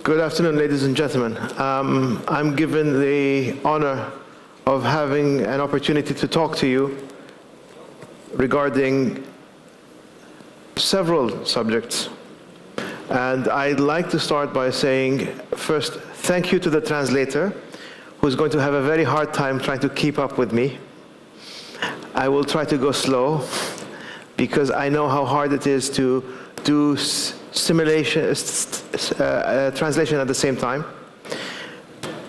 Good afternoon, ladies and gentlemen. I'm given the honor of having an opportunity to talk to you regarding several subjects. And I'd like to start by saying, first, thank you to the translator, who's going to have a very hard time trying to keep up with me. I will try to go slow, because I know how hard it is to do translation at the same time.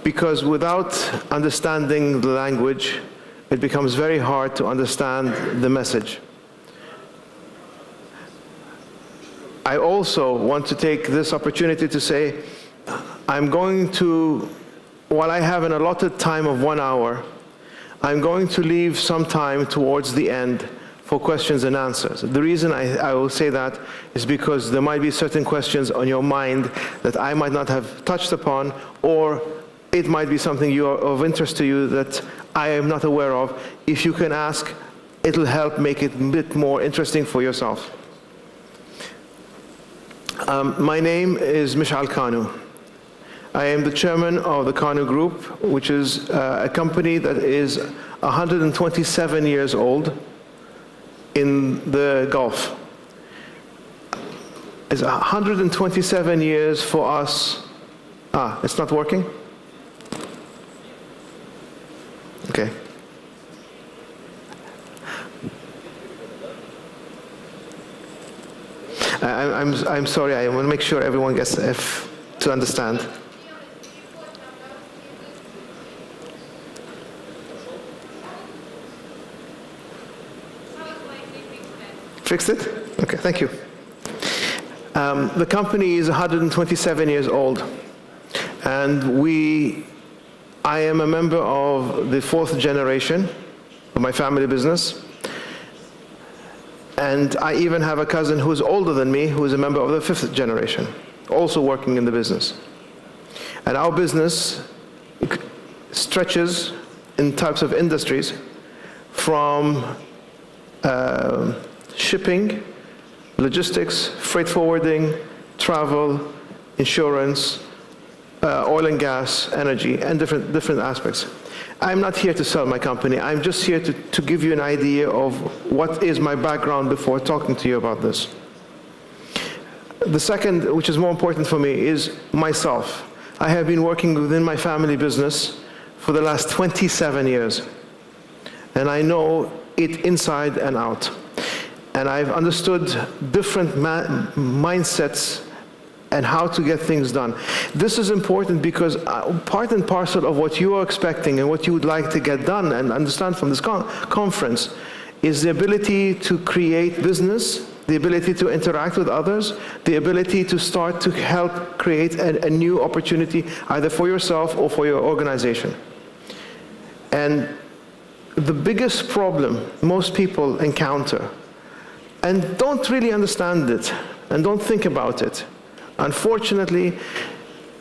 Because without understanding the language, it becomes very hard to understand the message. I also want to take this opportunity to say, I'm going to, while I have an allotted time of 1 hour, I'm going to leave some time towards the end for questions and answers. The reason I will say that is because there might be certain questions on your mind that I might not have touched upon, or it might be something of interest to you that I am not aware of. If you can ask, it'll help make it a bit more interesting for yourself. My name is Mishal Kanoo. I am the chairman of the Kanoo Group, which is a company that is 127 years old in the Gulf. It's 127 years for us. It's not working? Okay. I'm sorry, I want to make sure everyone gets to understand. Fixed it? Okay, thank you. The company is 127 years old, and I am a member of the 4th generation of my family business, and I even have a cousin who is older than me, who is a member of the 5th generation, also working in the business. And our business stretches in types of industries from shipping, logistics, freight forwarding, travel, insurance, oil and gas, energy, and different aspects. I'm not here to sell my company. I'm just here to give you an idea of what is my background before talking to you about this. The second, which is more important for me, is myself. I have been working within my family business for the last 27 years, and I know it inside and out. And I've understood different mindsets and how to get things done. This is important because part and parcel of what you are expecting and what you would like to get done and understand from this conference is the ability to create business, the ability to interact with others, the ability to start to help create a new opportunity either for yourself or for your organization. And the biggest problem most people encounter and don't really understand it and don't think about it, unfortunately,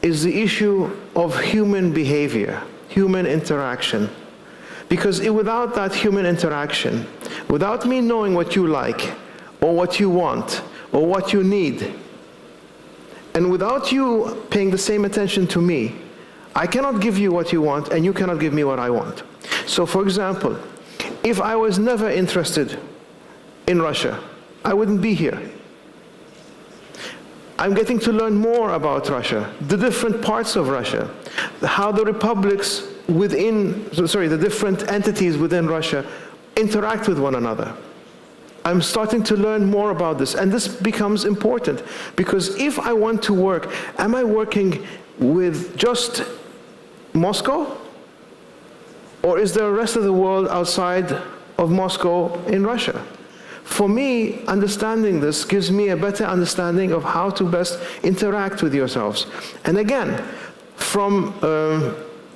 is the issue of human behavior, human interaction. Because without that human interaction, without me knowing what you like, or what you want, or what you need, and without you paying the same attention to me, I cannot give you what you want, and you cannot give me what I want. So, for example, if I was never interested in Russia, I wouldn't be here. I'm getting to learn more about Russia, the different parts of Russia, how the republics the different entities within Russia interact with one another. I'm starting to learn more about this, and this becomes important, because if I want to work, am I working with just Moscow? Or is there a rest of the world outside of Moscow in Russia? For me, understanding this gives me a better understanding of how to best interact with yourselves. And again, from,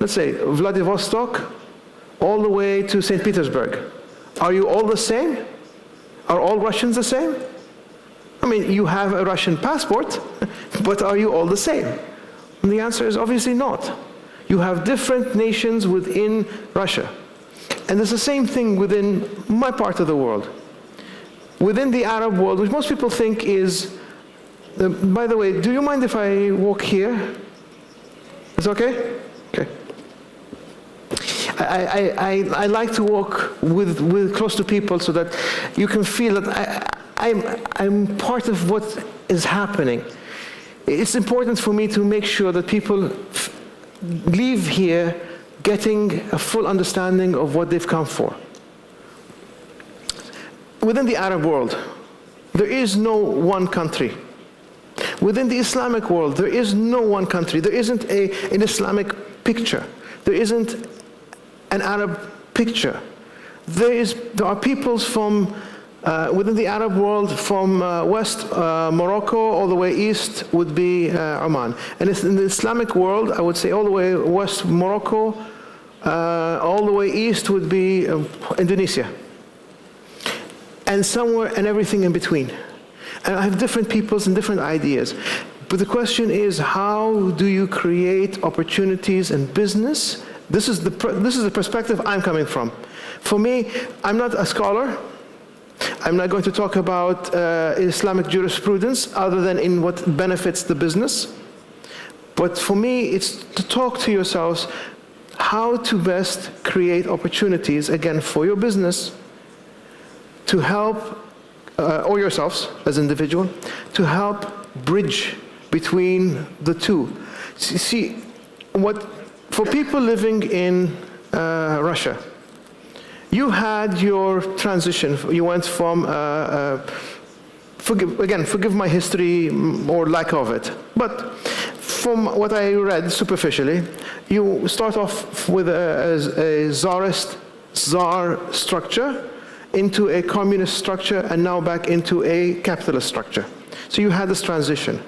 let's say, Vladivostok all the way to St. Petersburg, are you all the same? Are all Russians the same? I mean, you have a Russian passport, but are you all the same? And the answer is obviously not. You have different nations within Russia. And it's the same thing within my part of the world. Within the Arab world, which most people think is, by the way, do you mind if I walk here? okay? Okay. I like to walk with close to people so that you can feel that I'm part of what is happening. It's important for me to make sure that people leave here getting a full understanding of what they've come for. Within the Arab world, there is no one country. Within the Islamic world, there is no one country. There isn't an Islamic picture. There isn't an Arab picture. There are peoples from within the Arab world, from West Morocco all the way east would be Oman. And in the Islamic world, I would say all the way West Morocco, all the way east would be Indonesia. And somewhere and everything in between. And I have different peoples and different ideas. But the question is, how do you create opportunities in business? This is the perspective I'm coming from. For me, I'm not a scholar. I'm not going to talk about Islamic jurisprudence other than in what benefits the business. But for me, it's to talk to yourselves how to best create opportunities, again, for your business, to help, or yourselves as individual, to help bridge between the two. See, for people living in Russia, you had your transition. You went from, forgive my history or lack of it, but from what I read superficially, you start off with a czar structure into a communist structure and now back into a capitalist structure. So you had this transition.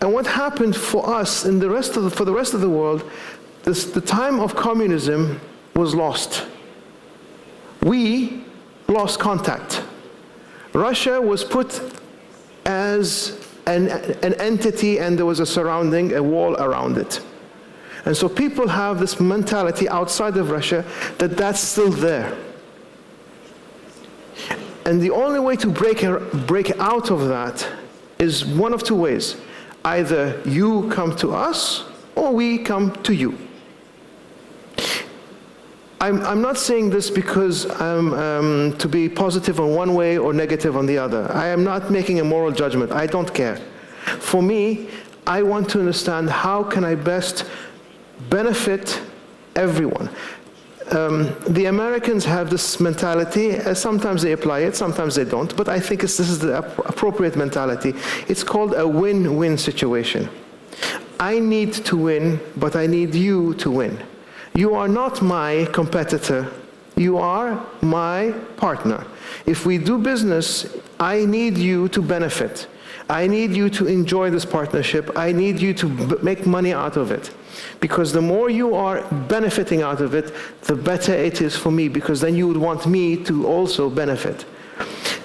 And what happened for us in for the rest of the world, the time of communism was lost. We lost contact. Russia was put as an entity, and there was a wall around it. And so people have this mentality outside of Russia that that's still there. And the only way to break out of that is one of two ways. Either you come to us, or we come to you. I'm not saying this because I'm to be positive on one way or negative on the other. I am not making a moral judgment. I don't care. For me, I want to understand how can I best benefit everyone. The Americans have this mentality. Sometimes they apply it, sometimes they don't. But I think this is the appropriate mentality. It's called a win-win situation. I need to win, but I need you to win. You are not my competitor. You are my partner. If we do business, I need you to benefit. I need you to enjoy this partnership. I need you to make money out of it. Because the more you are benefiting out of it, the better it is for me, because then you would want me to also benefit.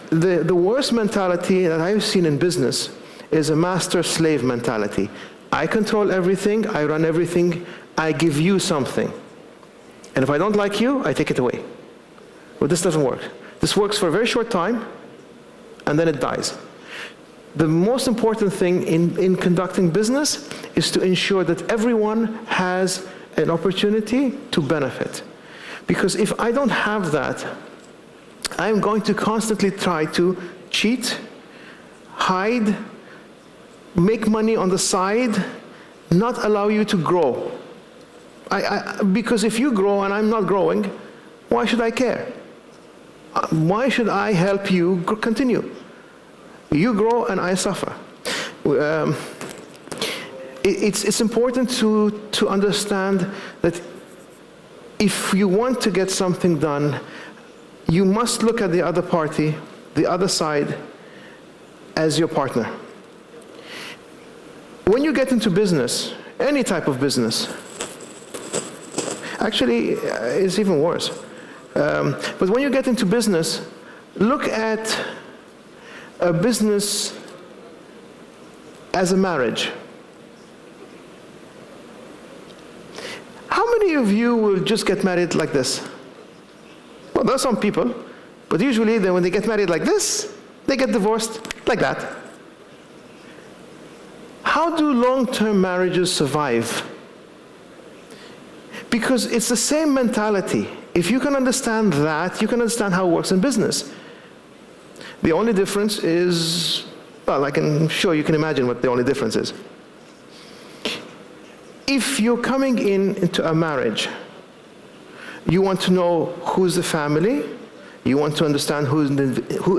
The worst mentality that I've seen in business is a master-slave mentality. I control everything, I run everything, I give you something. And if I don't like you, I take it away. Well, this doesn't work. This works for a very short time, and then it dies. The most important thing in conducting business is to ensure that everyone has an opportunity to benefit. Because if I don't have that, I'm going to constantly try to cheat, hide, make money on the side, not allow you to grow. Because if you grow and I'm not growing, why should I care? Why should I help you continue? You grow and I suffer. It's important to understand that if you want to get something done, you must look at the other party, the other side, as your partner. When you get into business, any type of business, actually it's even worse. But when you get into business, look at a business as a marriage. How many of you will just get married like this? Well, there are some people, but usually when they get married like this, they get divorced like that. How do long-term marriages survive? Because it's the same mentality. If you can understand that, you can understand how it works in business. The only difference is, well, I'm sure you can imagine what the only difference is. If you're coming into a marriage, you want to know who's the family, you want to understand who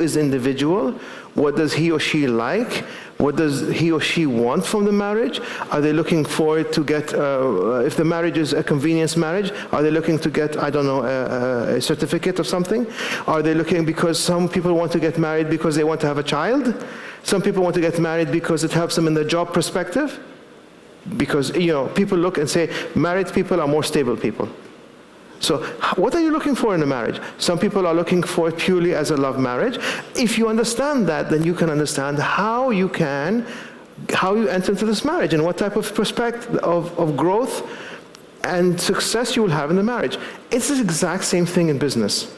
is the individual, what does he or she like, what does he or she want from the marriage? Are they looking forward to get, if the marriage is a convenience marriage, are they looking to get, I don't know, a certificate of something? Are they looking, because some people want to get married because they want to have a child? Some people want to get married because it helps them in their job perspective? Because, people look and say, married people are more stable people. So what are you looking for in a marriage? Some people are looking for it purely as a love marriage. If you understand that, then you can understand how you enter into this marriage and what type of perspective of growth and success you will have in the marriage. It's the exact same thing in business.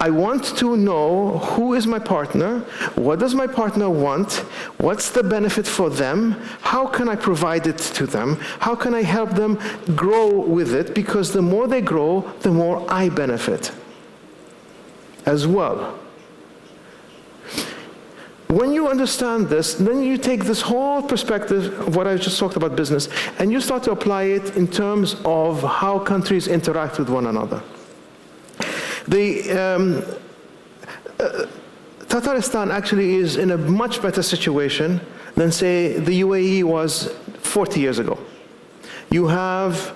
I want to know who is my partner, what does my partner want, what's the benefit for them, how can I provide it to them, how can I help them grow with it, because the more they grow, the more I benefit as well. When you understand this, then you take this whole perspective of what I just talked about business, and you start to apply it in terms of how countries interact with one another. Tatarstan actually is in a much better situation than, say, the UAE was 40 years ago. You have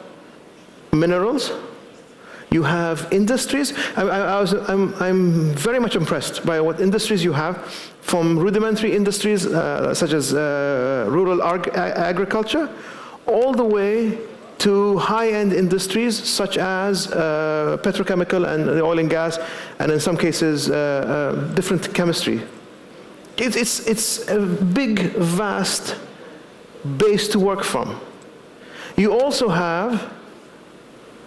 minerals, you have industries. I'm very much impressed by what industries you have, from rudimentary industries such as rural agriculture, all the way to high-end industries such as petrochemical and the oil and gas, and in some cases different chemistry. It's a big, vast base to work from. You also have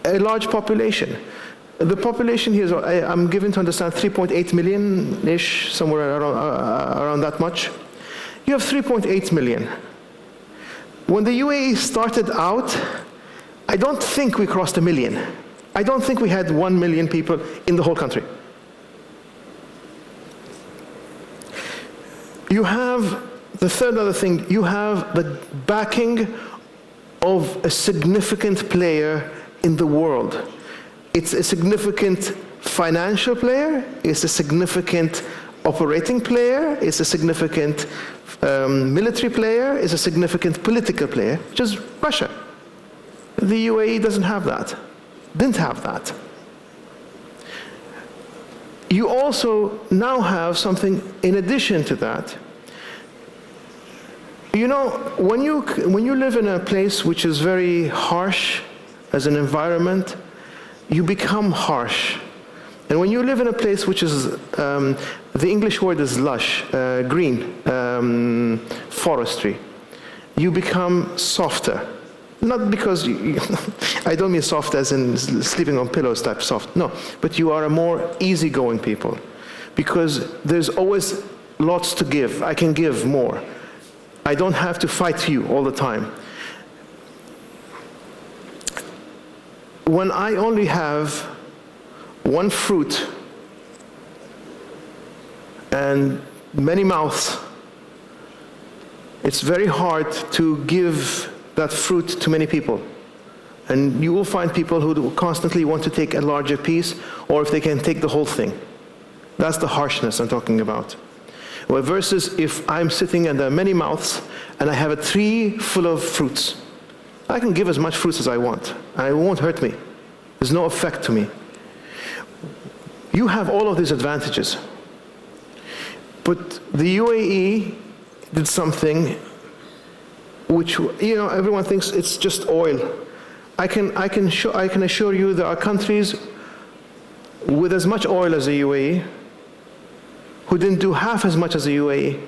a large population. The population here is, I'm given to understand, 3.8 million-ish, somewhere around that much. You have 3.8 million. When the UAE started out, I don't think we crossed 1 million. I don't think we had 1 million people in the whole country. You have the third other thing, you have the backing of a significant player in the world. It's a significant financial player, it's a significant operating player, it's a significant military player, it's a significant political player, which is Russia. The UAE doesn't have that, didn't have that. You also now have something in addition to that. You know, when you live in a place which is very harsh as an environment, you become harsh. And when you live in a place which is, the English word is lush, green, forestry, you become softer. Not because, I don't mean soft as in sleeping on pillows type soft, no. But you are a more easygoing people. Because there's always lots to give. I can give more. I don't have to fight you all the time. When I only have one fruit and many mouths, it's very hard to give that fruit to many people. And you will find people who constantly want to take a larger piece, or if they can take the whole thing. That's the harshness I'm talking about. Well, versus if I'm sitting and there are many mouths, and I have a tree full of fruits, I can give as much fruits as I want, and it won't hurt me. There's no effect to me. You have all of these advantages. But the UAE did something which, you know, everyone thinks it's just oil. I can assure you there are countries with as much oil as the UAE who didn't do half as much as the UAE.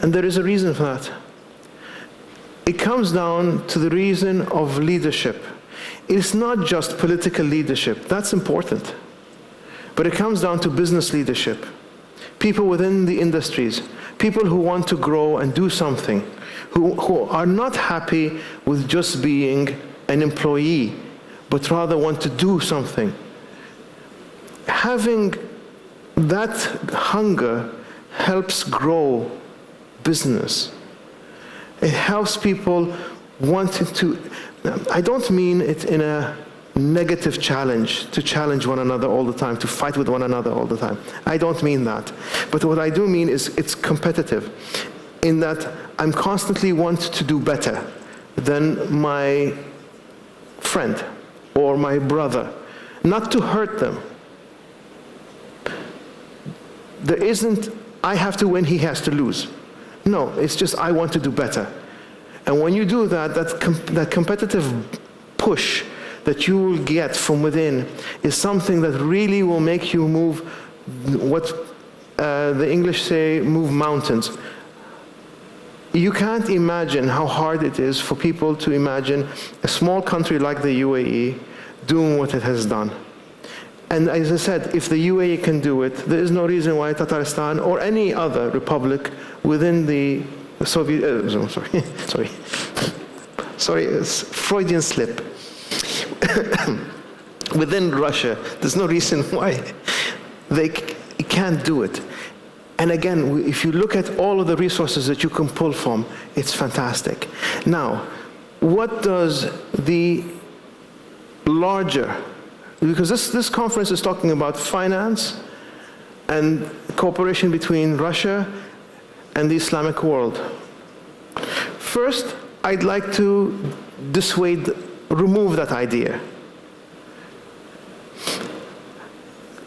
And there is a reason for that. It comes down to the reason of leadership. It's not just political leadership, that's important. But it comes down to business leadership. People within the industries, people who want to grow and do something, who are not happy with just being an employee, but rather want to do something. Having that hunger helps grow business. It helps people wanting to, I don't mean it in a negative challenge, to challenge one another all the time, to fight with one another all the time. I don't mean that. But what I do mean is it's competitive, in that I'm constantly want to do better than my friend or my brother, not to hurt them. There isn't, I have to win, he has to lose. No, it's just I want to do better. And when you do that, that competitive push that you will get from within is something that really will make you move, what the English say, move mountains. You can't imagine how hard it is for people to imagine a small country like the UAE doing what it has done. And as I said, if the UAE can do it, there is no reason why Tatarstan or any other republic within the Soviet, sorry, it's Freudian slip. Within Russia, there's no reason why they can't do it. And again, if you look at all of the resources that you can pull from, it's fantastic. Now, what does the larger, because this conference is talking about finance and cooperation between Russia and the Islamic world. First, I'd like to remove that idea.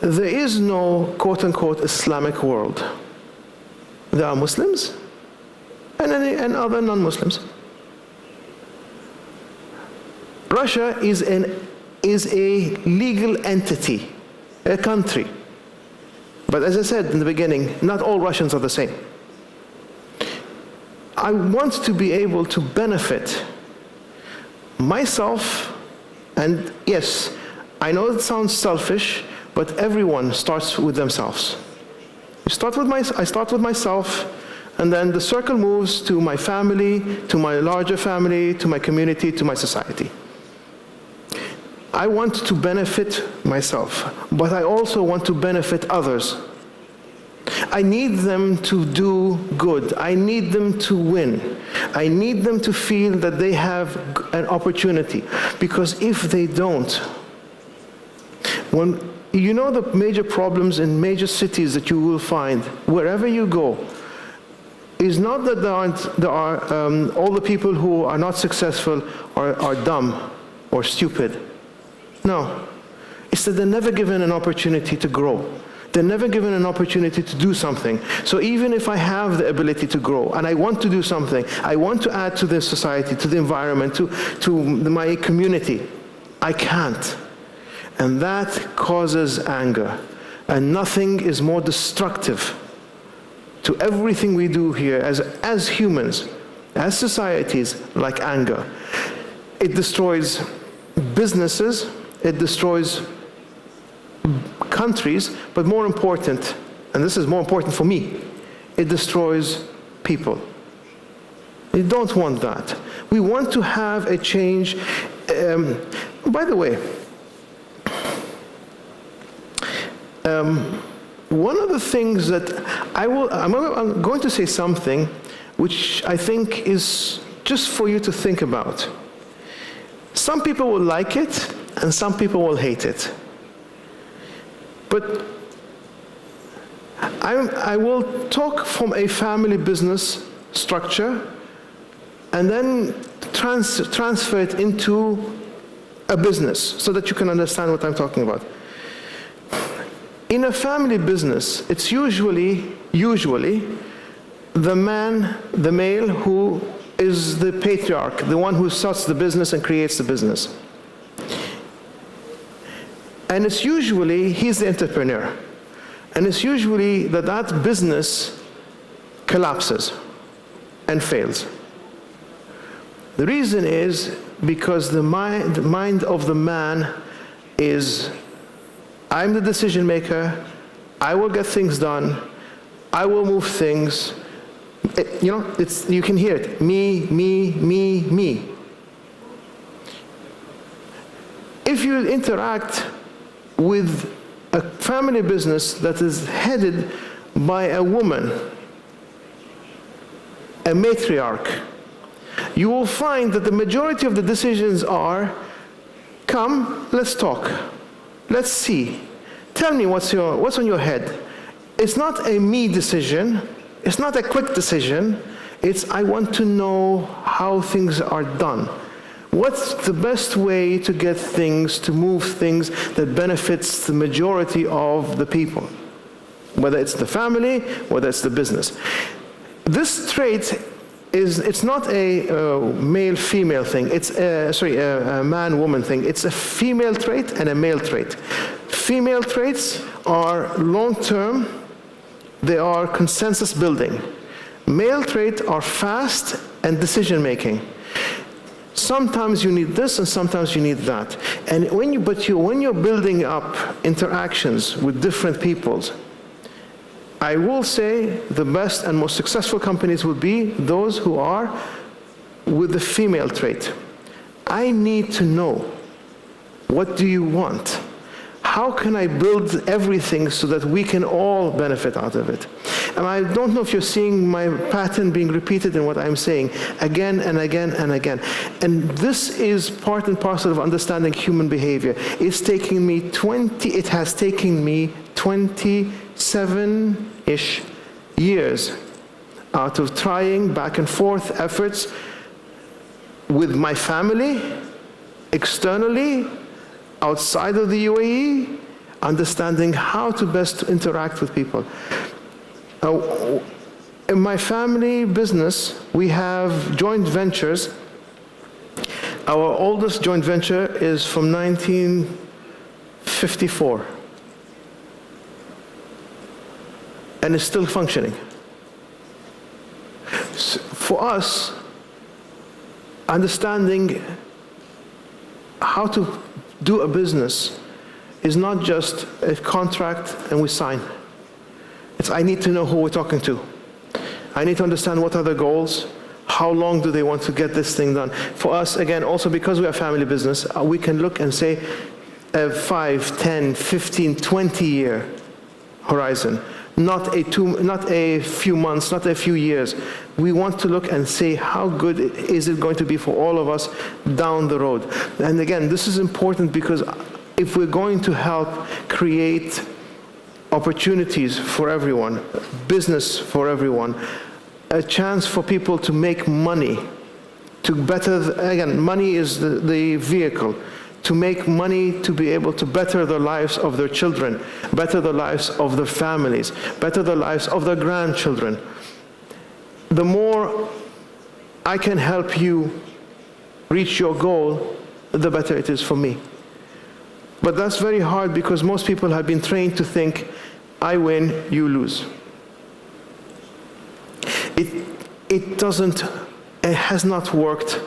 There is no quote-unquote Islamic world. There are Muslims and other non-Muslims. Russia is a legal entity, a country. But as I said in the beginning, not all Russians are the same. I want to be able to benefit myself, and yes, I know it sounds selfish, but everyone starts with themselves. I start with myself, and then the circle moves to my family, to my larger family, to my community, to my society. I want to benefit myself, but I also want to benefit others. I need them to do good. I need them to win. I need them to feel that they have an opportunity. Because if they don't, you know the major problems in major cities that you will find, wherever you go, is not that there are all the people who are not successful are dumb or stupid. No. It's that they're never given an opportunity to grow. They're never given an opportunity to do something. So even if I have the ability to grow and I want to do something, I want to add to the society, to the environment, to my community, I can't. And that causes anger. And nothing is more destructive to everything we do here as humans, as societies, like anger. It destroys businesses, it destroys countries, but more important, and this is more important for me, it destroys people. We don't want that. We want to have a change. By the way, one of the things that I'm going to say something which I think is just for you to think about. Some people will like it, and some people will hate it. But I will talk from a family business structure and then transfer it into a business so that you can understand what I'm talking about. In a family business, it's usually the male who is the patriarch, the one who starts the business and creates the business. And it's usually, he's the entrepreneur. And it's usually that business collapses and fails. The reason is because the mind of the man is, I'm the decision maker, I will get things done, I will move things. You can hear it, me, me, me, me. if you interact with a family business that is headed by a woman, a matriarch, you will find that the majority of the decisions are, come, let's talk, let's see, tell me what's on your head. It's not a me decision, it's not a quick decision, it's I want to know how things are done. What's the best way to get things, to move things that benefits the majority of the people? Whether it's the family, whether it's the business. This trait it's not a male-female thing. It's a man-woman thing. It's a female trait and a male trait. Female traits are long-term. They are consensus building. Male traits are fast and decision-making. Sometimes you need this and sometimes you need that. And when you're building up interactions with different peoples, I will say the best and most successful companies will be those who are with the female trait. I need to know, what do you want? How can I build everything so that we can all benefit out of it? And I don't know if you're seeing my pattern being repeated in what I'm saying again and again and again. And this is part and parcel of understanding human behavior. It has taken me 27-ish years out of trying back and forth efforts with my family, externally, outside of the UAE, understanding how to best interact with people. In my family business, we have joint ventures. Our oldest joint venture is from 1954. And is still functioning. For us, understanding how to do a business is not just a contract and we sign. It's I need to know who we're talking to. I need to understand what are the goals, how long do they want to get this thing done. For us, again, also because we are a family business, we can look and say a 5, 10, 15, 20-year horizon. Not a few months, not a few years. We want to look and say how good is it going to be for all of us down the road. And again, this is important because if we're going to help create opportunities for everyone, business for everyone, a chance for people to make money, to better, again, money is the vehicle, to make money to be able to better the lives of their children, better the lives of their families, better the lives of their grandchildren. The more I can help you reach your goal, the better it is for me. But that's very hard because most people have been trained to think, I win, you lose. It has not worked.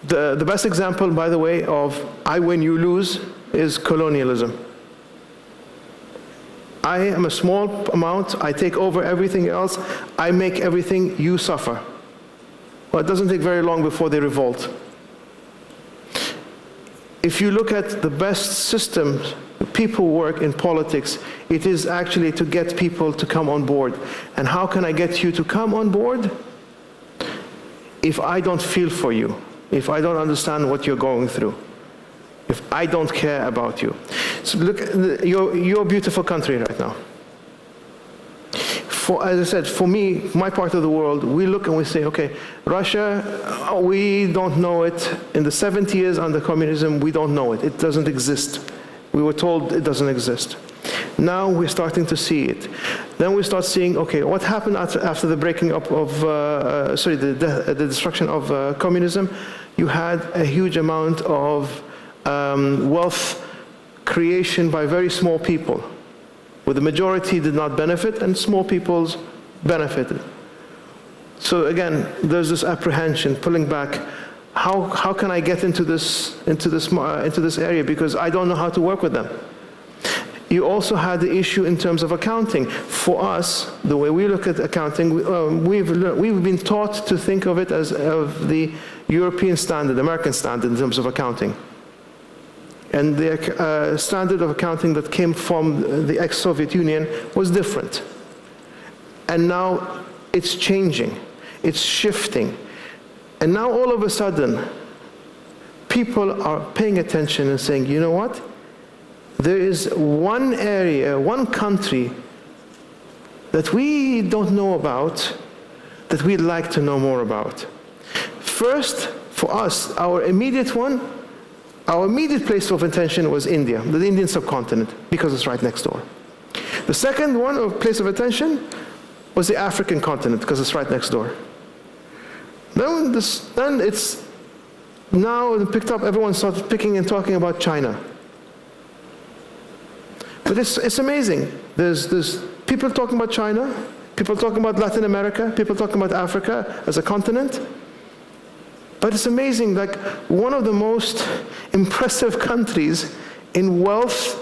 The best example, by the way, of I win, you lose is colonialism. I am a small amount, I take over everything else, I make everything, you suffer. Well, it doesn't take very long before they revolt. If you look at the best systems people work in politics, it is actually to get people to come on board. And how can I get you to come on board? If I don't feel for you, if I don't understand what you're going through, if I don't care about you. So look, you're a beautiful country right now. As I said, for me, my part of the world, we look and we say, okay, Russia, we don't know it. In the 70 years under communism, we don't know it. It doesn't exist. We were told it doesn't exist. Now we're starting to see it. Then we start seeing, okay, what happened after the breaking up of, the destruction of communism? You had a huge amount of wealth creation by very small people, where the majority did not benefit and small peoples benefited. So again, there's this apprehension, pulling back. How can I get into this area because I don't know how to work with them? You also had the issue in terms of accounting. For us, the way we look at accounting, we've been taught to think of it as of the European standard, American standard in terms of accounting. And the standard of accounting that came from the ex-Soviet Union was different. And now it's changing, it's shifting. And now all of a sudden, people are paying attention and saying, you know what? There is one area, one country that we don't know about that we'd like to know more about. First, for us, our immediate place of attention was India, the Indian subcontinent, because it's right next door. The second one of place of attention was the African continent, because it's right next door. Then it's now picked up, everyone started picking and talking about China. But it's amazing. There's people talking about China, people talking about Latin America, people talking about Africa as a continent. But it's amazing, like one of the most impressive countries in wealth,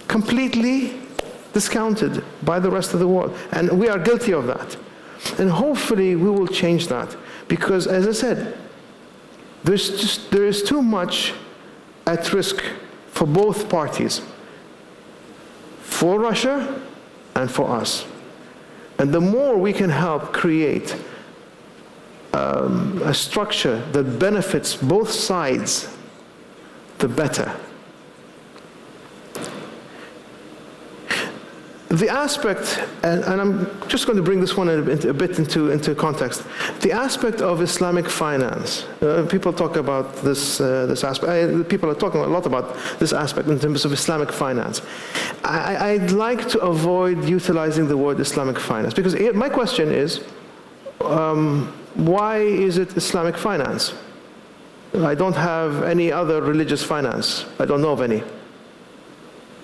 completely discounted by the rest of the world. And we are guilty of that. And hopefully we will change that. Because as I said, there is too much at risk for both parties, for Russia and for us. And the more we can help create a structure that benefits both sides, the better. The aspect, and I'm just going to bring this one a bit into context, the aspect of Islamic finance. People talk about this aspect. People are talking a lot about this aspect in terms of Islamic finance. I'd like to avoid utilizing the word Islamic finance, because my question is, why is it Islamic finance? I don't have any other religious finance. I don't know of any.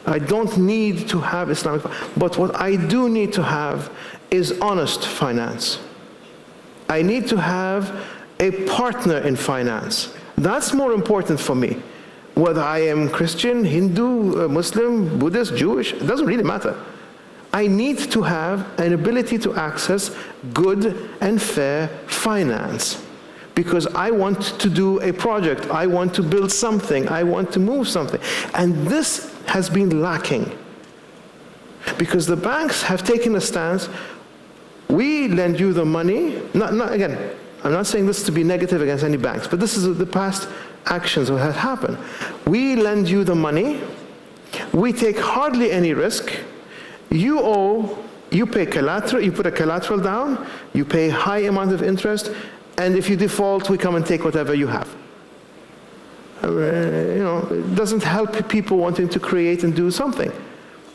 I don't need to have Islamic, but what I do need to have is honest finance. I need to have a partner in finance. That's more important for me. Whether I am Christian, Hindu, Muslim, Buddhist, Jewish, it doesn't really matter. I need to have an ability to access good and fair finance. Because I want to do a project, I want to build something, I want to move something. And this has been lacking. Because the banks have taken a stance, we lend you the money, again, I'm not saying this to be negative against any banks, but this is the past actions that have happened. We lend you the money, we take hardly any risk, you owe, you pay collateral, you put a collateral down, you pay high amount of interest, and if you default, we come and take whatever you have. It doesn't help people wanting to create and do something,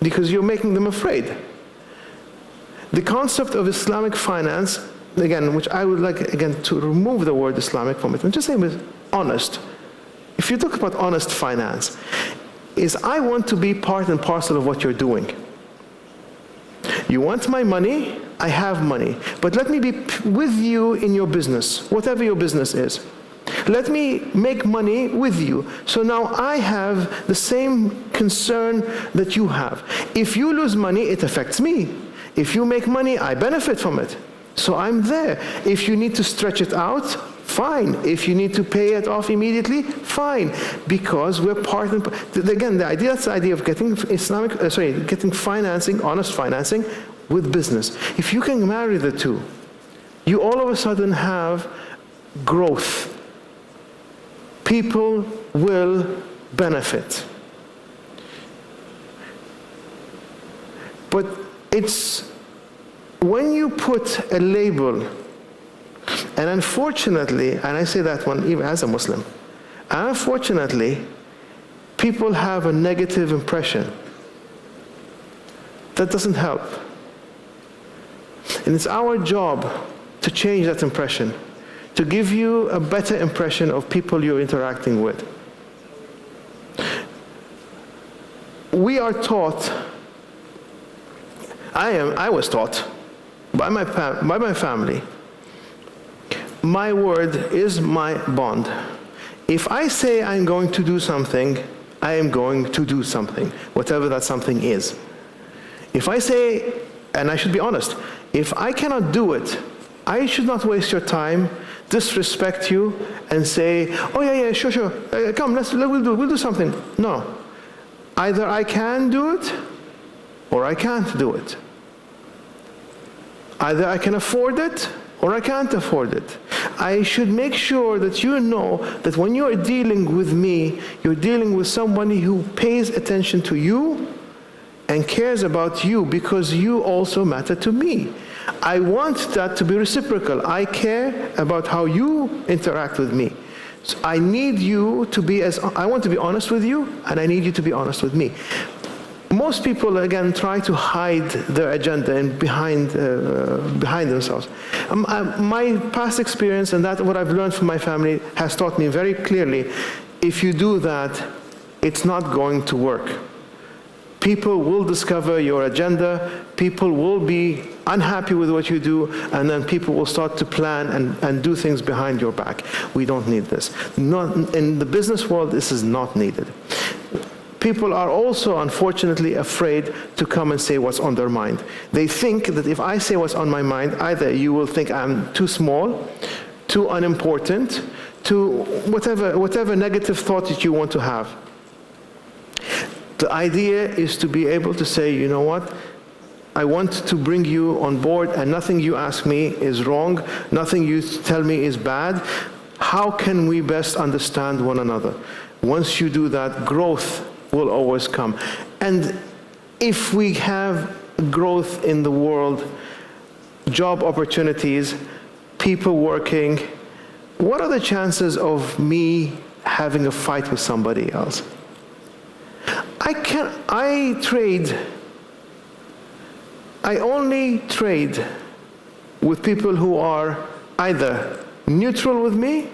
because you're making them afraid. The concept of Islamic finance, again, which I would like, again, to remove the word Islamic from it, and just say it was honest. If you talk about honest finance, is I want to be part and parcel of what you're doing. You want my money, I have money, but let me be with you in your business, whatever your business is. Let me make money with you. So now I have the same concern that you have. If you lose money, it affects me. If you make money, I benefit from it. So I'm there. If you need to stretch it out, fine. If you need to pay it off immediately, fine. Because we're part and again, that's the idea of getting getting financing, honest financing with business. If you can marry the two, you all of a sudden have growth. People will benefit. But it's when you put a label, and unfortunately, and I say that one even as a Muslim, unfortunately, people have a negative impression. That doesn't help. And it's our job to change that impression, to give you a better impression of people you're interacting with. We are taught, I was taught by my family, my word is my bond. If I say I'm going to do something, I am going to do something, whatever that something is. If I say, and I should be honest, if I cannot do it, I should not waste your time disrespect you and say, oh yeah, sure, come, we'll do something. No. Either I can do it, or I can't do it. Either I can afford it, or I can't afford it. I should make sure that you know that when you're dealing with me, you're dealing with somebody who pays attention to you and cares about you, because you also matter to me. I want that to be reciprocal. I care about how you interact with me. So I need you to be I want to be honest with you, and I need you to be honest with me. Most people, again, try to hide their agenda and behind themselves. My past experience and what I've learned from my family has taught me very clearly, if you do that, it's not going to work. People will discover your agenda, people will be unhappy with what you do, and then people will start to plan and do things behind your back. We don't need this. In the business world, this is not needed. People are also, unfortunately, afraid to come and say what's on their mind. They think that if I say what's on my mind, either you will think I'm too small, too unimportant, to whatever negative thought that you want to have. The idea is to be able to say, you know what, I want to bring you on board, and nothing you ask me is wrong, nothing you tell me is bad. How can we best understand one another? Once you do that, growth will always come. And if we have growth in the world, job opportunities, people working, what are the chances of me having a fight with somebody else? I only trade with people who are either neutral with me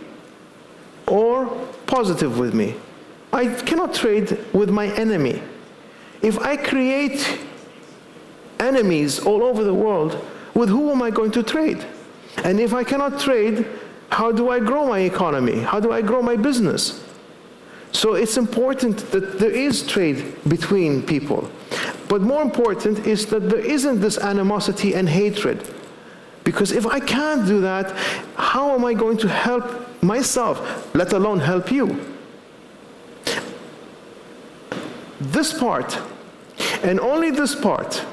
or positive with me. I cannot trade with my enemy. If I create enemies all over the world, with who am I going to trade? And if I cannot trade, how do I grow my economy? How do I grow my business? So it's important that there is trade between people. But more important is that there isn't this animosity and hatred. Because if I can't do that, how am I going to help myself, let alone help you? This part, and only this part,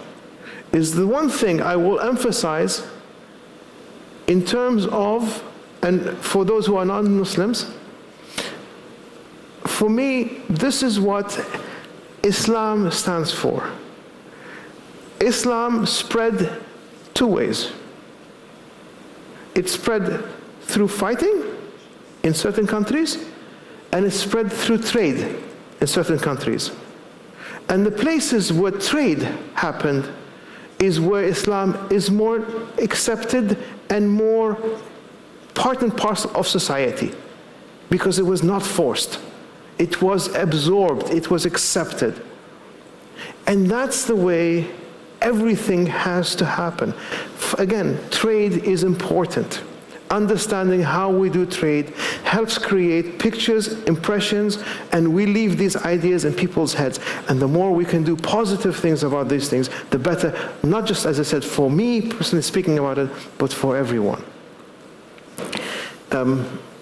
is the one thing I will emphasize in terms of, and for those who are non-Muslims, for me, this is what Islam stands for. Islam spread two ways. It spread through fighting in certain countries, and it spread through trade in certain countries. And the places where trade happened is where Islam is more accepted and more part and parcel of society, because it was not forced. It was absorbed, it was accepted. And that's the way everything has to happen. Again, trade is important. Understanding how we do trade helps create pictures, impressions, and we leave these ideas in people's heads. And the more we can do positive things about these things, the better, not just, as I said, for me personally speaking about it, but for everyone.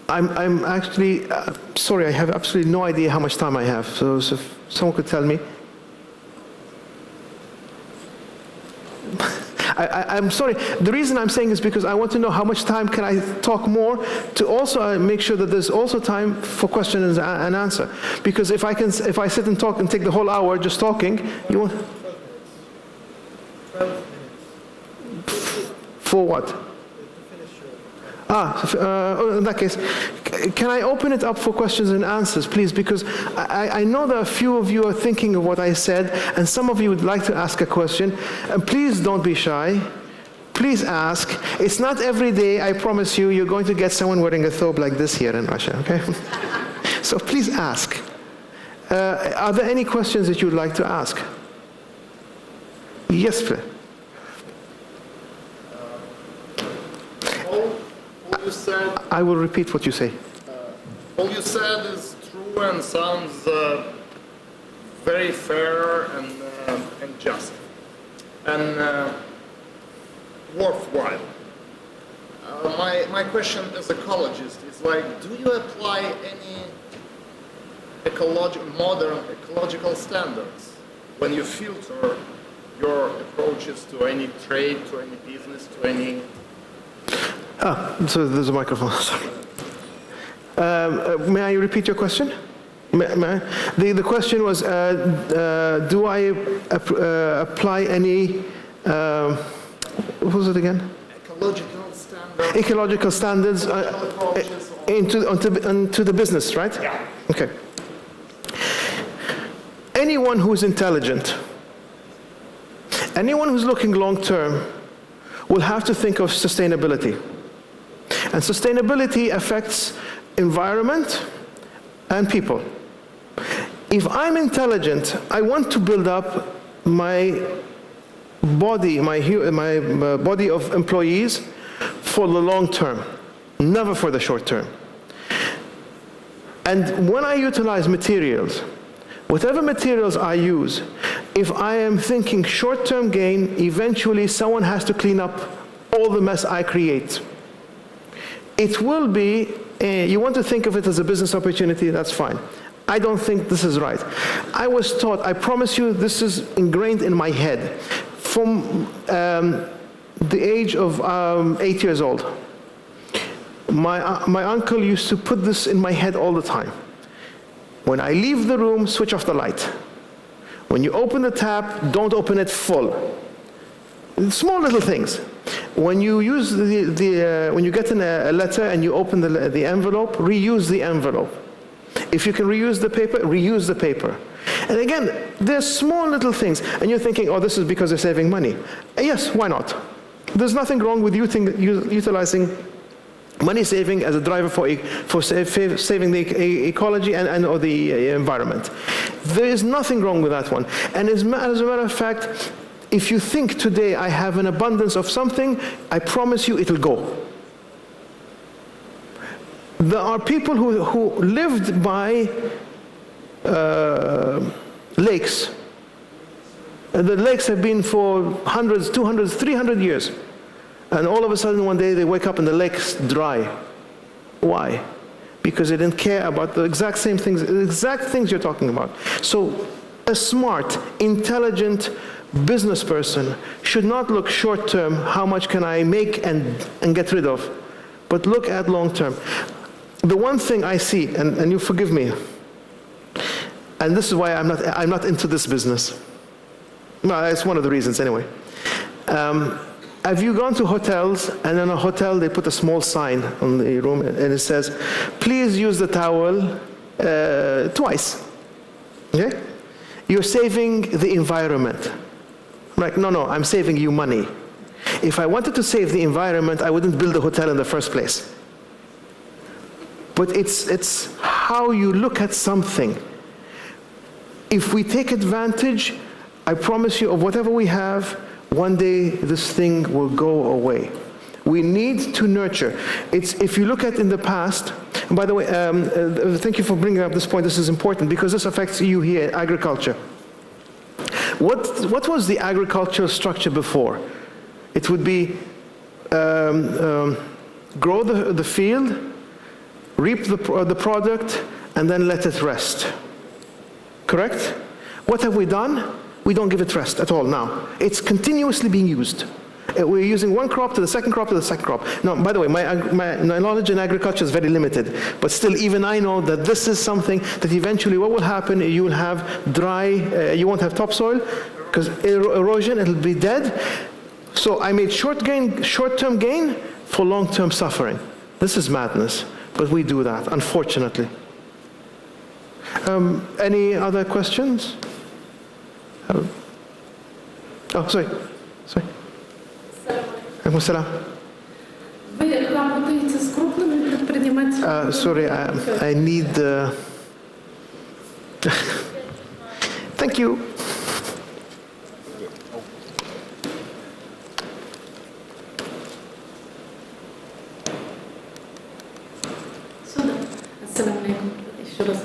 I'm actually, sorry, I have absolutely no idea how much time I have. So if someone could tell me. I'm sorry, the reason I'm saying is because I want to know how much time can I talk more to also make sure that there's also time for questions and answer. Because if I sit and talk and take the whole hour just talking, you want... 12 minutes. For what? In that case, can I open it up for questions and answers, please? Because I know that a few of you are thinking of what I said, and some of you would like to ask a question. And please don't be shy. Please ask. It's not every day, I promise you, you're going to get someone wearing a thobe like this here in Russia, okay? So please ask. Are there any questions that you'd like to ask? Yes, please. You said, I will repeat what you say. all you said is true and sounds very fair and just and worthwhile. my question as ecologist is like, do you apply any modern ecological standards when you filter your approaches to any trade, to any business, to any... So there's a microphone. Sorry. May I repeat your question? The question was, do I apply any, what was it again? Ecological standards into the business, right? Yeah. Okay. Anyone who's intelligent, anyone who's looking long-term will have to think of sustainability. And sustainability affects environment and people. If I'm intelligent, I want to build up my body, my body of employees for the long term, never for the short term. And when I utilize materials, whatever materials I use, if I am thinking short-term gain, eventually someone has to clean up all the mess I create. It will be, you want to think of it as a business opportunity, that's fine. I don't think this is right. I was taught, I promise you, this is ingrained in my head from the age of 8 years old. My uncle used to put this in my head all the time. When I leave the room, switch off the light. When you open the tap, don't open it full. Small little things. When you use when you get in a letter and you open the envelope, reuse the envelope. If you can reuse the paper. And again, there's small little things, and you're thinking, oh, this is because they're saving money. Yes, why not? There's nothing wrong with utilizing money saving as a driver for saving the ecology or the environment. There is nothing wrong with that one. And as a matter of fact, if you think today I have an abundance of something, I promise you it'll go. There are people who lived by lakes. And the lakes have been for hundreds, 200, 300 years. And all of a sudden one day they wake up and the lake's dry. Why? Because they didn't care about the exact same things, the exact things you're talking about. So a smart, intelligent business person should not look short term, how much can I make and get rid of, but look at long term. The one thing I see, and you forgive me, and this is why I'm not into this business. Well, it's one of the reasons anyway. Have you gone to hotels, and in a hotel they put a small sign on the room, and it says, please use the towel twice. Okay? You're saving the environment. I'm like, no, I'm saving you money. If I wanted to save the environment, I wouldn't build a hotel in the first place. But it's how you look at something. If we take advantage, I promise you, of whatever we have, one day this thing will go away. We need to nurture. If you look at in the past, and by the way, thank you for bringing up this point, this is important, because this affects you here, agriculture. What was the agricultural structure before? It would be grow the field, reap the product, and then let it rest. Correct? What have we done? We don't give it rest at all now. It's continuously being used. We're using one crop to the second crop to the second crop. Now, by the way, my knowledge in agriculture is very limited, but still, even I know that this is something that eventually what will happen, you will have dry, you won't have topsoil, because erosion, it'll be dead. So I made short-term gain for long-term suffering. This is madness, but we do that, unfortunately. Any other questions? Oh, sorry. Sorry, I need... Thank you. Ассаламу алейкум еще раз.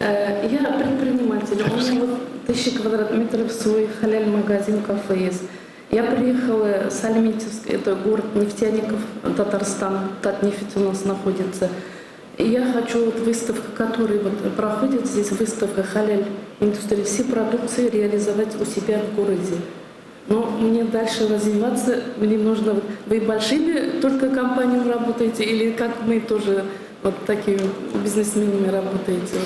Я предприниматель. У меня вот 1000 квадратных метров свой халяль-магазин, кафе есть. Я приехала с Альметьевска, это город нефтяников, Татарстан, нефть у нас находится. И я хочу вот выставка, которая вот проходит здесь, выставка халяль индустрии, все продукции реализовать у себя в городе. Но мне дальше развиваться, мне нужно... Вы большими только компаниями работаете или как мы тоже вот такими бизнесменами работаете?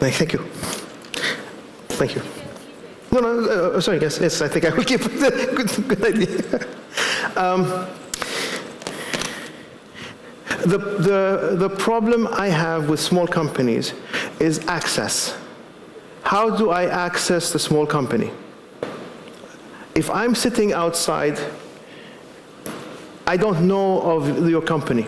Thank you. Thank you. No, sorry, yes, I think I will keep it. Good idea. The problem I have with small companies is access. How do I access the small company? If I'm sitting outside, I don't know of your company.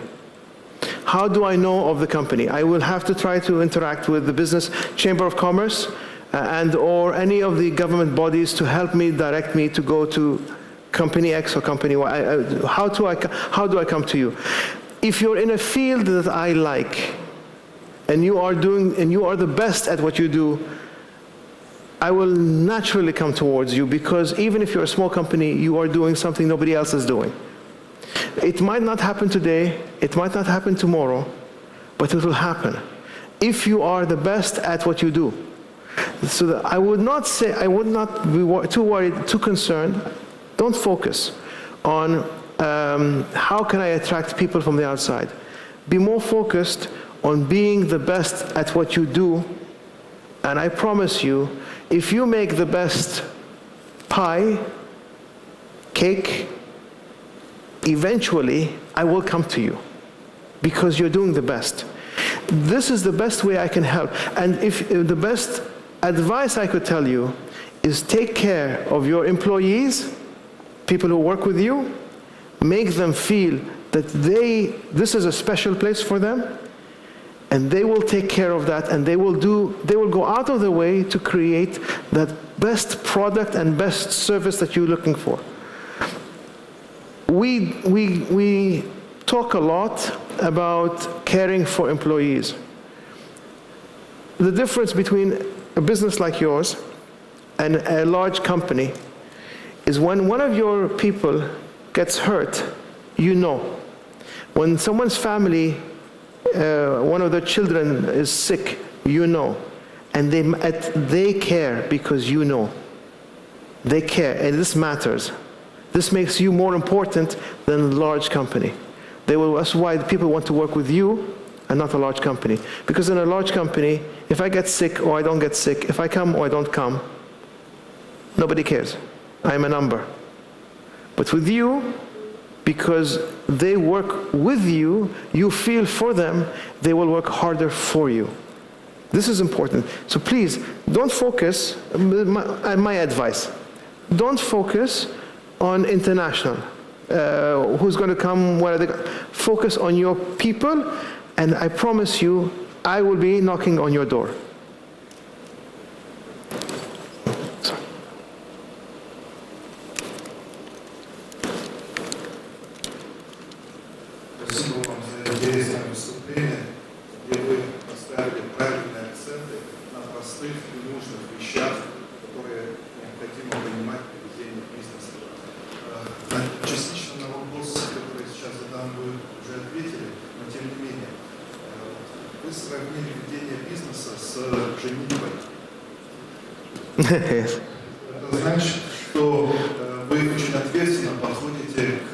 How do I know of the company? I will have to try to interact with the Business Chamber of Commerce and or any of the government bodies to help me, direct me to go to company X or company Y. How do I come to you? If you're in a field that I like, and you are the best at what you do, I will naturally come towards you, because even if you're a small company, you are doing something nobody else is doing. It might not happen today, it might not happen tomorrow, but it will happen if you are the best at what you do. So that I would not be too worried, too concerned. Don't focus on how can I attract people from the outside. Be more focused on being the best at what you do, and I promise you, if you make the best pie, cake, eventually I will come to you, because you're doing the best. This is the best way I can help. And if the best advice I could tell you is take care of your employees, people who work with you, make them feel that this is a special place for them, and they will take care of that, and they will go out of their way to create that best product and best service that you're looking for. We talk a lot about caring for employees. The difference between a business like yours and a large company is when one of your people gets hurt, you know. When someone's family, one of their children is sick, you know. And they care because you know. They care, and this matters. This makes you more important than a large company. That's why people want to work with you and not a large company. Because in a large company, if I get sick or I don't get sick, if I come or I don't come, nobody cares. I'm a number. But with you, because they work with you, you feel for them, they will work harder for you. This is important. So please, don't focus, my advice, don't focus on international. Who's going to come, where are they? Focus on your people, and I promise you, I will be knocking on your door. Sorry. Спасибо вам за интересное выступление, где вы поставили правильные акценты на простых и нужных вещах, которые необходимо понимать в ведении бизнеса. Частично на вопросы, которые сейчас задам, вы уже ответили, но тем не менее, вы сравнили ведение бизнеса с женитьбой. Это значит, что вы очень ответственно подходите к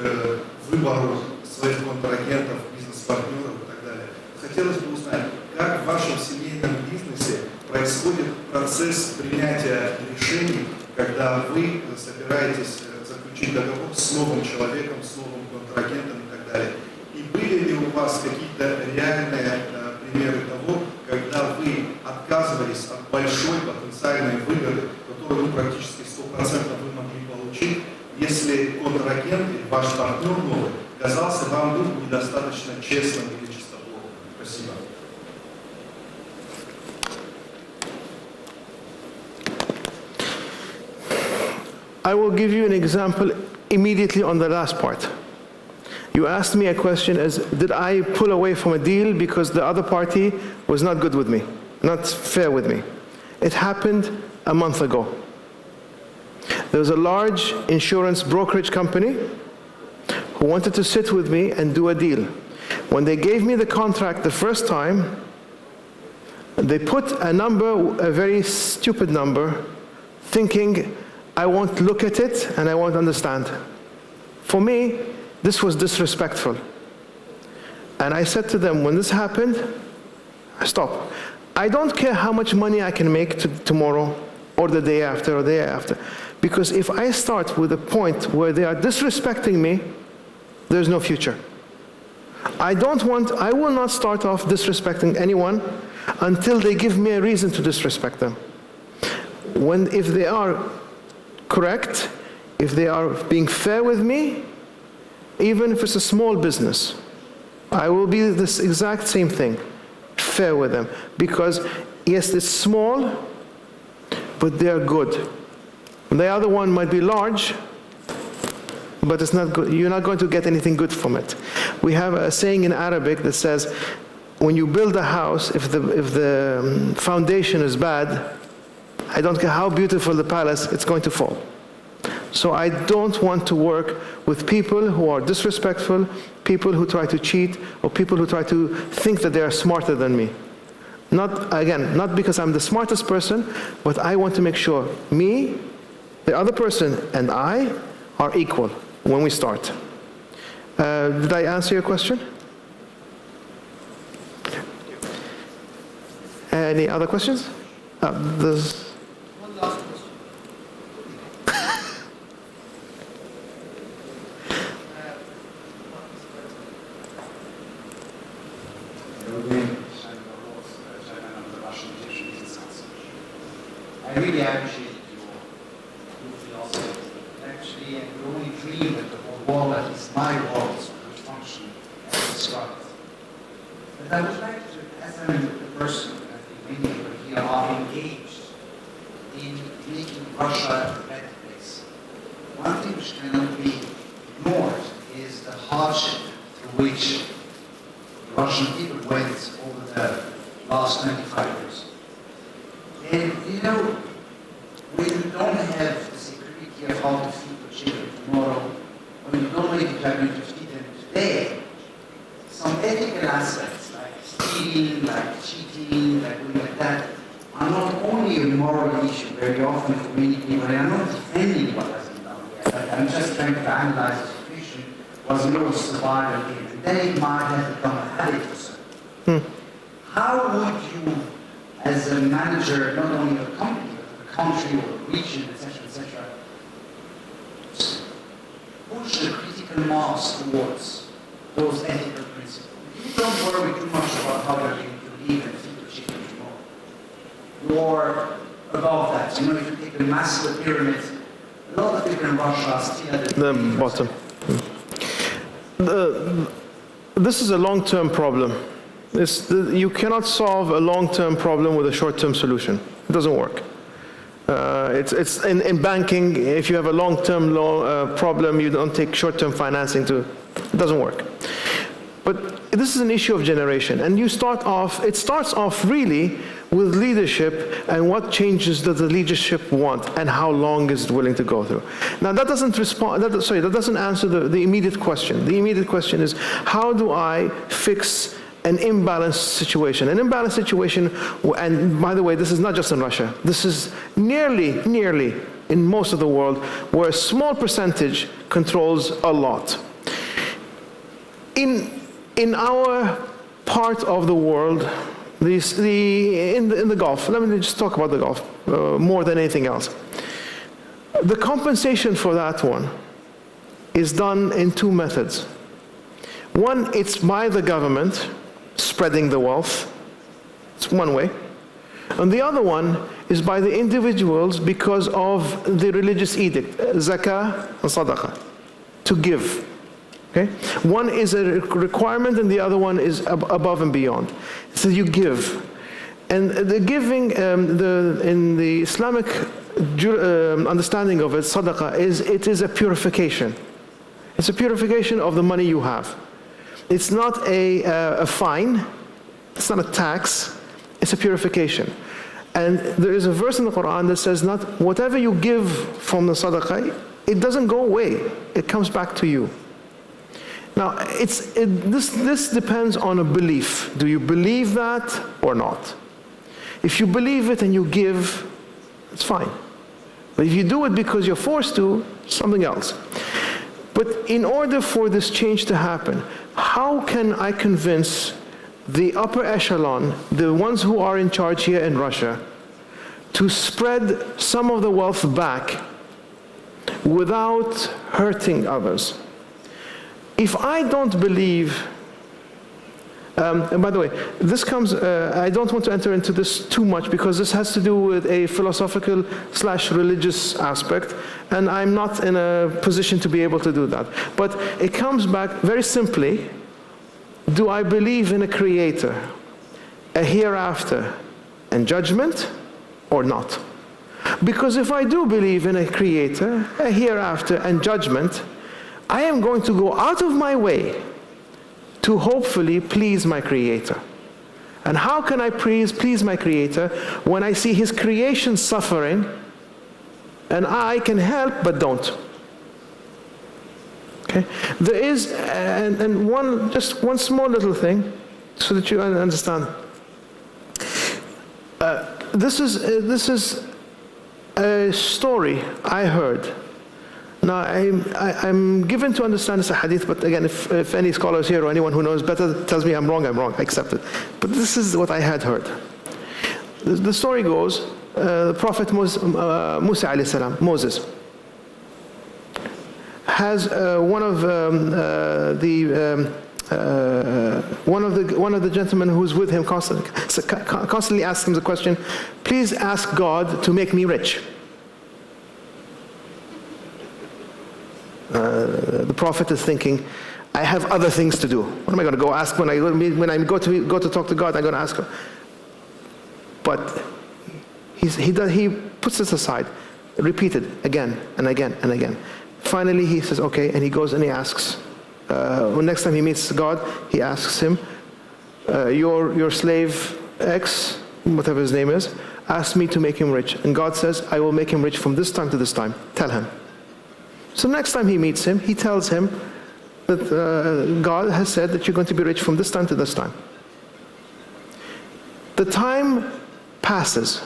выбору своих контрагентов, бизнес-партнеров и так далее. Хотелось бы узнать, как в вашем семейном бизнесе происходит процесс принятия решений, когда вы собираетесь заключить договор с новым человеком, с новым контрагентом и так далее. И были ли у вас какие-то реальные примеры того, когда вы отказывались от большой потенциальной выгоды, которую практически 100% вы могли получить, если контрагент или ваш партнер новый казался вам недостаточно честным или чистоплотным? Спасибо. I will give you an example immediately on the last part. You asked me a question as, did I pull away from a deal because the other party was not good with me, not fair with me? It happened a month ago. There was a large insurance brokerage company who wanted to sit with me and do a deal. When they gave me the contract the first time, they put a number, a very stupid number, thinking I won't look at it and I won't understand. For me, this was disrespectful. And I said to them, when this happened, stop. I don't care how much money I can make tomorrow or the day after or the day after. Because if I start with a point where they are disrespecting me, there's no future. I will not start off disrespecting anyone until they give me a reason to disrespect them. If they are correct, if they are being fair with me, even if it's a small business, I will be this exact same thing, fair with them. Because yes, it's small, but they are good. The other one might be large, but it's not good. You're not going to get anything good from it. We have a saying in Arabic that says, when you build a house, if the foundation is bad, I don't care how beautiful the palace, it's going to fall. So I don't want to work with people who are disrespectful, people who try to cheat, or people who try to think that they are smarter than me. Not because I'm the smartest person, but I want to make sure me, the other person, and I are equal when we start. Did I answer your question? Any other questions? There's one last question. I really appreciate your philosophy. Actually, I could only dream that the whole world, at least my world, would function as described. But I would like to, as a person, I think many people here are engaged in making Russia a better place. One thing which cannot be ignored is the hardship through which the Russian people went over the last 25 years. And you know, when you don't have the security of how to feed the children tomorrow, when you don't know if you are going to feed them today, some ethical aspects like stealing, like cheating, like doing like that, are not only a moral issue very often for many people, and I'm not defending what has been done yet, but I'm just trying to analyze the situation, was no survival game, and then it might have become a habit for some. How would you, as a manager, not only of a company, but of a country or a region, etc., push the critical mass towards those ethical principles? You don't worry too much about how you're going to live and feed the children tomorrow. You're above that. You know, if you take the Maslow pyramid, a lot of people in Russia are still at the bottom. This is a long-term problem. You cannot solve a long-term problem with a short-term solution. It doesn't work. It's in banking, if you have a long-term problem, you don't take short-term financing it doesn't work. But this is an issue of generation, and it starts off really with leadership and what changes does the leadership want and how long is it willing to go through. Now that doesn't that doesn't answer the immediate question. The immediate question is, how do I fix an imbalanced situation? An imbalanced situation, and by the way, this is not just in Russia. This is nearly in most of the world, where a small percentage controls a lot. In our part of the world, in the Gulf, let me just talk about the Gulf more than anything else. The compensation for that one is done in two methods. One, it's by the government, spreading the wealth. It's one way. And the other one is by the individuals because of the religious edict, zakah and sadaqah, to give. Okay? One is a requirement and the other one is above and beyond. So you give. And the giving, in the Islamic understanding of it, sadaqah, it is a purification. It's a purification of the money you have. It's not a fine, it's not a tax, it's a purification. And there is a verse in the Quran that says, not whatever you give from the sadaqah, it doesn't go away. It comes back to you. Now, this depends on a belief. Do you believe that or not? If you believe it and you give, it's fine. But if you do it because you're forced to, something else. But in order for this change to happen, how can I convince the upper echelon, the ones who are in charge here in Russia, to spread some of the wealth back without hurting others? If I don't believe, and by the way, this comes, I don't want to enter into this too much because this has to do with a philosophical / religious aspect, and I'm not in a position to be able to do that. But it comes back very simply, do I believe in a creator, a hereafter, and judgment, or not? Because if I do believe in a creator, a hereafter, and judgment, I am going to go out of my way to hopefully please my creator. And how can I please my creator when I see his creation suffering and I can help but don't? Okay? There is, and just one small little thing so that you understand. This is a story I heard. Now, I'm given to understand it's a hadith, but again, if any scholars here or anyone who knows better tells me I'm wrong, I accept it. But this is what I had heard. The story goes, the Prophet Musa alayhi salam, Moses, has one of the gentlemen who's with him constantly asks him the question, please ask God to make me rich. The Prophet is thinking, I have other things to do. What am I going to go ask when I go to talk to God? I'm going to ask him. But he puts this aside, repeated again and again and again. Finally, he says, okay, and he goes and he asks. Next time he meets God, he asks him, your slave X, whatever his name is, asked me to make him rich. And God says, I will make him rich from this time to this time. Tell him. So next time he meets him, he tells him that God has said that you're going to be rich from this time to this time. The time passes,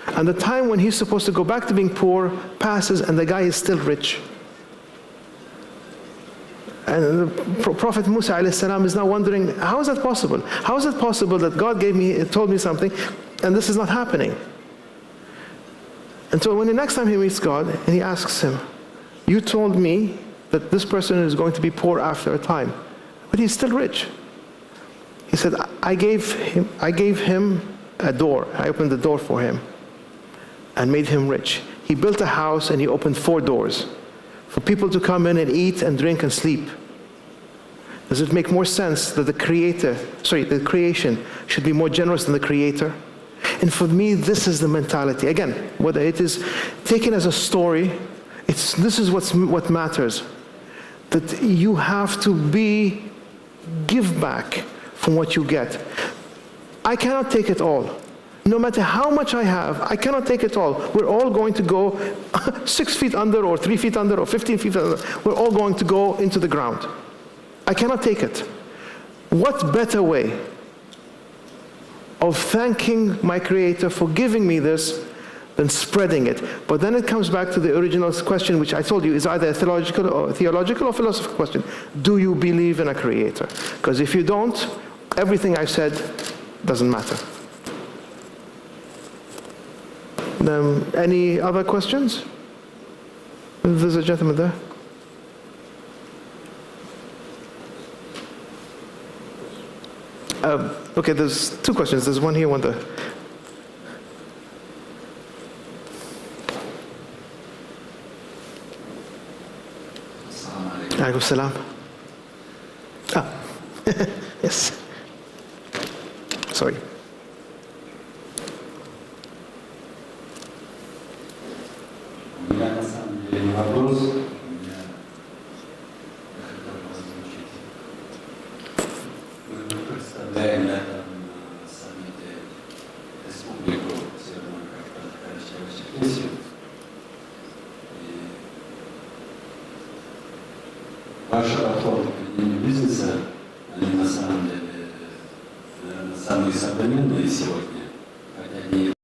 and the time when he's supposed to go back to being poor passes, and the guy is still rich. And the Prophet Musa alayhi salam is now wondering, how is that possible? How is it possible that God told me something, and this is not happening? And so when the next time he meets God, and he asks him, you told me that this person is going to be poor after a time, but he's still rich. He said, I gave him a door. I opened the door for him and made him rich. He built a house and he opened 4 doors for people to come in and eat and drink and sleep. Does it make more sense that the creation should be more generous than the creator? And for me, this is the mentality. Again, whether it is taken as a story, this is what matters. That you have to give back from what you get. I cannot take it all. No matter how much I have, I cannot take it all. We're all going to go 6 feet under or 3 feet under or 15 feet under. We're all going to go into the ground. I cannot take it. What better way of thanking my Creator for giving me this than spreading it? But then it comes back to the original question, which I told you is either a theological or philosophical question. Do you believe in a Creator? Because if you don't, everything I've said doesn't matter. Any other questions? There's a gentleman there. Okay, there's 2 questions. There's one here, one there. Alaikum salam. Yes. Sorry. У меня на самом деле не вопрос, у меня мы представляем на этом саммите Республику Северная наверное, самые современные сегодня, хотя они